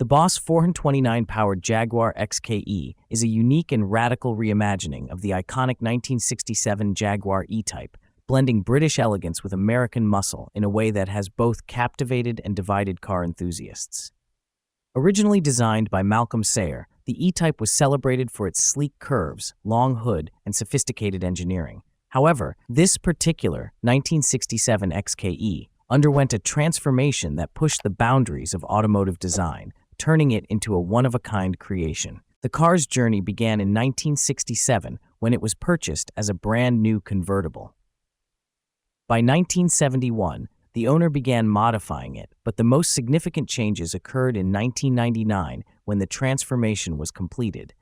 The Boss 429-powered Jaguar XKE is a unique and radical reimagining of the iconic 1967 Jaguar E-Type, blending British elegance with American muscle in a way that has both captivated and divided car enthusiasts. Originally designed by Malcolm Sayer, the E-Type was celebrated for its sleek curves, long hood, and sophisticated engineering. However, this particular 1967 XKE underwent a transformation that pushed the boundaries of automotive design, turning it into a one-of-a-kind creation. The car's journey began in 1967 when it was purchased as a brand-new convertible. By 1971, the owner began modifying it, but the most significant changes occurred in 1999 when the transformation was completed.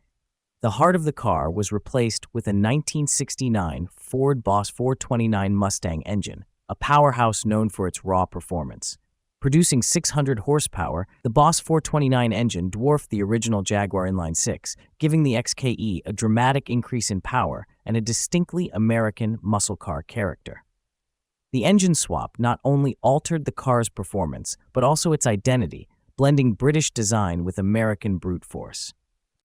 The heart of the car was replaced with a 1969 Ford Boss 429 Mustang engine, a powerhouse known for its raw performance. Producing 600 horsepower, the Boss 429 engine dwarfed the original Jaguar inline-six, giving the XKE a dramatic increase in power and a distinctly American muscle car character. The engine swap not only altered the car's performance, but also its identity, blending British design with American brute force.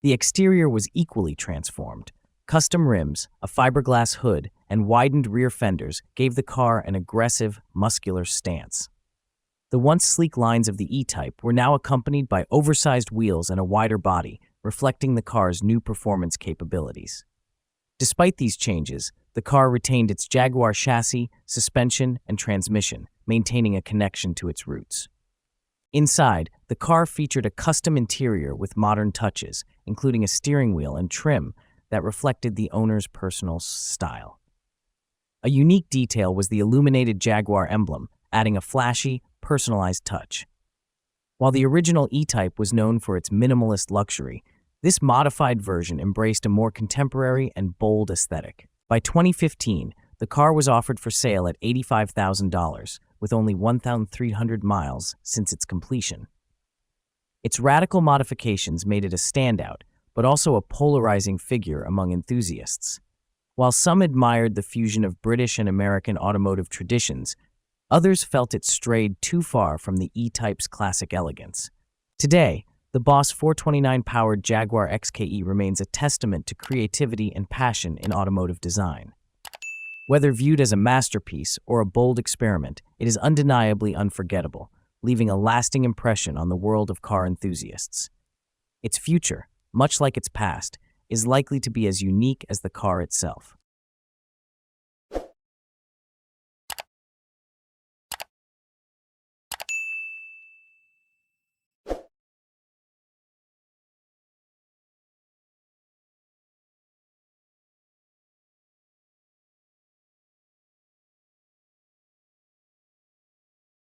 The exterior was equally transformed. Custom rims, a fiberglass hood, and widened rear fenders gave the car an aggressive, muscular stance. The once sleek lines of the E-Type were now accompanied by oversized wheels and a wider body, reflecting the car's new performance capabilities. Despite these changes, the car retained its Jaguar chassis, suspension, and transmission, maintaining a connection to its roots. Inside, the car featured a custom interior with modern touches, including a steering wheel and trim that reflected the owner's personal style. A unique detail was the illuminated Jaguar emblem, adding a flashy, personalized touch. While the original E-Type was known for its minimalist luxury, this modified version embraced a more contemporary and bold aesthetic. By 2015, the car was offered for sale at $85,000, with only 1,300 miles since its completion. Its radical modifications made it a standout, but also a polarizing figure among enthusiasts. While some admired the fusion of British and American automotive traditions, others felt it strayed too far from the E-Type's classic elegance. Today, the Boss 429-powered Jaguar XKE remains a testament to creativity and passion in automotive design. Whether viewed as a masterpiece or a bold experiment, it is undeniably unforgettable, leaving a lasting impression on the world of car enthusiasts. Its future, much like its past, is likely to be as unique as the car itself.